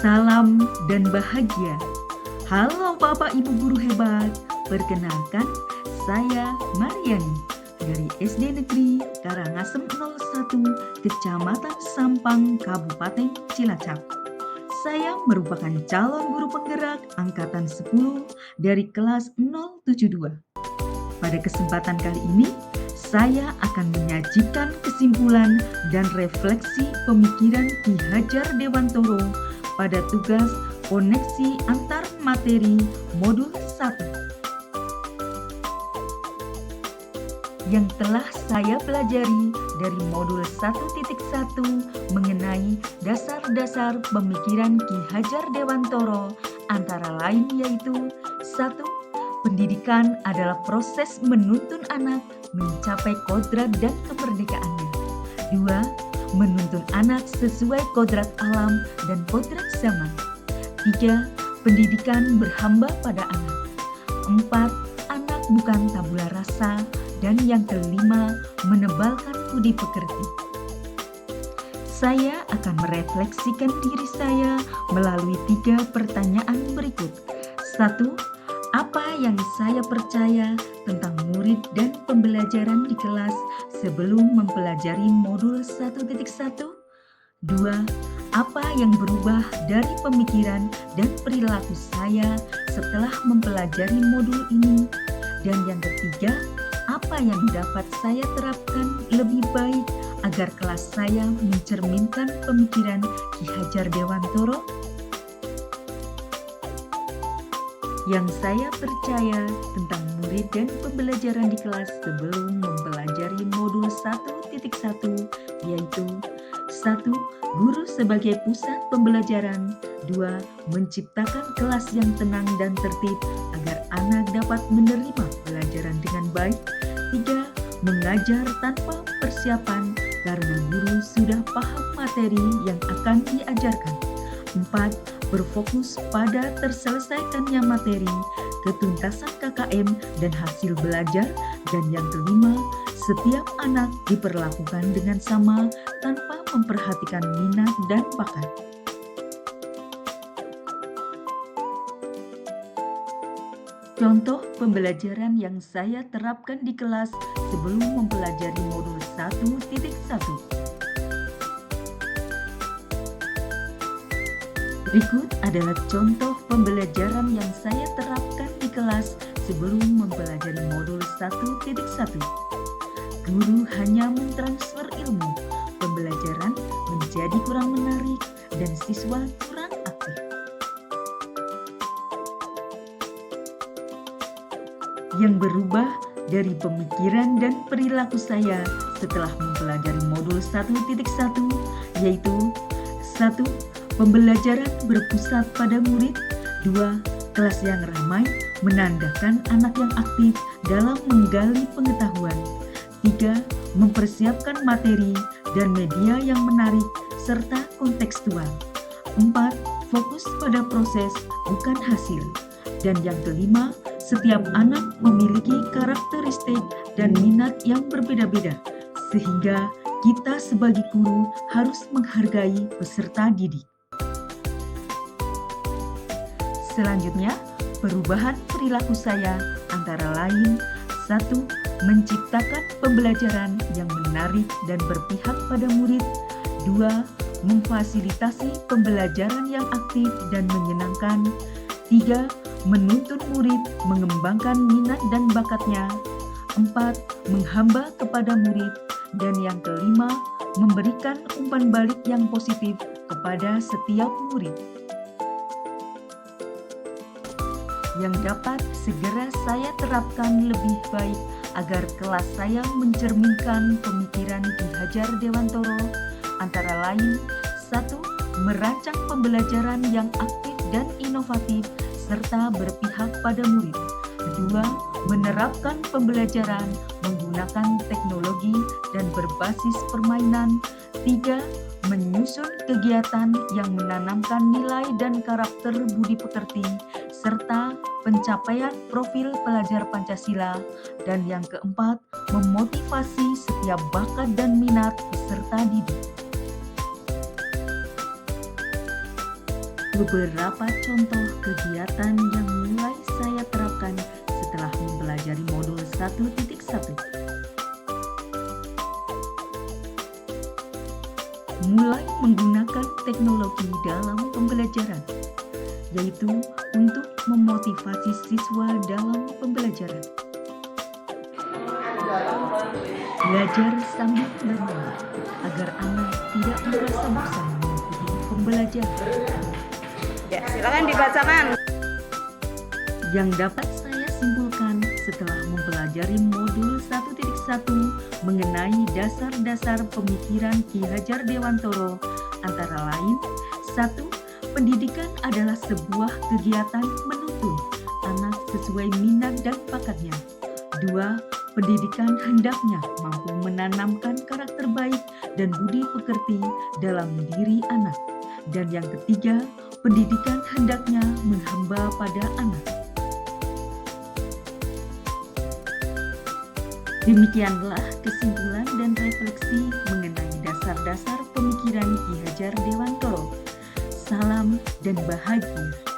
Salam dan bahagia. Halo Bapak Ibu guru hebat. Perkenalkan, saya Mariani dari SD Negeri Karangasem 01, Kecamatan Sampang, Kabupaten Cilacap. Saya merupakan calon guru penggerak angkatan 10 dari kelas 072. Pada kesempatan kali ini, saya akan menyajikan kesimpulan dan refleksi pemikiran Ki Hajar Dewantoro pada tugas koneksi antar materi modul 1 yang telah saya pelajari dari modul 1.1 mengenai dasar-dasar pemikiran Ki Hajar Dewantoro, antara lain yaitu 1. Pendidikan adalah proses menuntun anak mencapai kodrat dan kemerdekaannya. 2. Menuntun anak sesuai kodrat alam dan kodrat zaman. 3. Pendidikan berhamba pada anak. 4. Anak bukan tabula rasa. Dan yang kelima, menebalkan budi pekerti. Saya akan merefleksikan diri saya melalui 3 pertanyaan berikut. 1. Apa yang saya percaya tentang murid dan pembelajaran di kelas sebelum mempelajari modul 1.1? 2. Apa yang berubah dari pemikiran dan perilaku saya setelah mempelajari modul ini? Dan yang ketiga, apa yang dapat saya terapkan lebih baik agar kelas saya mencerminkan pemikiran Ki Hajar Dewantoro? Yang saya percaya tentang murid dan pembelajaran di kelas sebelum mempelajari modul 1.1 yaitu 1. Guru sebagai pusat pembelajaran. 2. Menciptakan kelas yang tenang dan tertib agar anak dapat menerima pelajaran dengan baik. 3. Mengajar tanpa persiapan karena guru sudah paham materi yang akan diajarkan. 4. Berfokus pada terselesaikannya materi, ketuntasan KKM dan hasil belajar. Dan yang kelima, setiap anak diperlakukan dengan sama tanpa memperhatikan minat dan bakat. Contoh pembelajaran yang saya terapkan di kelas sebelum mempelajari modul 1.1. Berikut adalah contoh pembelajaran yang saya terapkan di kelas sebelum mempelajari modul 1.1. Guru hanya mentransfer ilmu, pembelajaran menjadi kurang menarik dan siswa kurang aktif. Yang berubah dari pemikiran dan perilaku saya setelah mempelajari modul 1.1 yaitu 1. Pembelajaran berpusat pada murid. 2. Kelas yang ramai menandakan anak yang aktif dalam menggali pengetahuan. 3. Mempersiapkan materi dan media yang menarik serta kontekstual. 4. Fokus pada proses bukan hasil. Dan yang kelima, setiap anak memiliki karakteristik dan minat yang berbeda-beda, sehingga kita sebagai guru harus menghargai peserta didik. Selanjutnya, perubahan perilaku saya antara lain 1. Menciptakan pembelajaran yang menarik dan berpihak pada murid. 2. Memfasilitasi pembelajaran yang aktif dan menyenangkan. 3. Menuntun murid mengembangkan minat dan bakatnya. 4. Menghamba kepada murid. Dan yang kelima, memberikan umpan balik yang positif kepada setiap murid. Yang dapat segera saya terapkan lebih baik agar kelas saya mencerminkan pemikiran Ki Hajar Dewantoro, antara lain 1. Merancang pembelajaran yang aktif dan inovatif serta berpihak pada murid. 2. Menerapkan pembelajaran menggunakan teknologi dan berbasis permainan. 3. Menyusun kegiatan yang menanamkan nilai dan karakter budi pekerti serta pencapaian profil pelajar Pancasila. Dan yang keempat, memotivasi setiap bakat dan minat peserta didik. beberapa contoh kegiatan yang mulai saya terapkan setelah mempelajari modul 1.1. Mulai menggunakan teknologi dalam pembelajaran, yaitu untuk memotivasi siswa dalam pembelajaran. Belajar sambil bermain agar anak tidak merasa bosan mengikuti pembelajaran. Ya, silakan dibacakan. Yang dapat saya simpulkan setelah mempelajari modul 1.1 mengenai dasar-dasar pemikiran Ki Hajar Dewantoro antara lain: 1. Pendidikan adalah sebuah kegiatan menuntun anak sesuai minat dan bakatnya. 2. Pendidikan hendaknya mampu menanamkan karakter baik dan budi pekerti dalam diri anak. Dan yang ketiga, pendidikan hendaknya menghamba pada anak. Demikianlah kesimpulan dan refleksi mengenai dasar-dasar pemikiran Ki Hajar Dewantoro. Salam dan bahagia.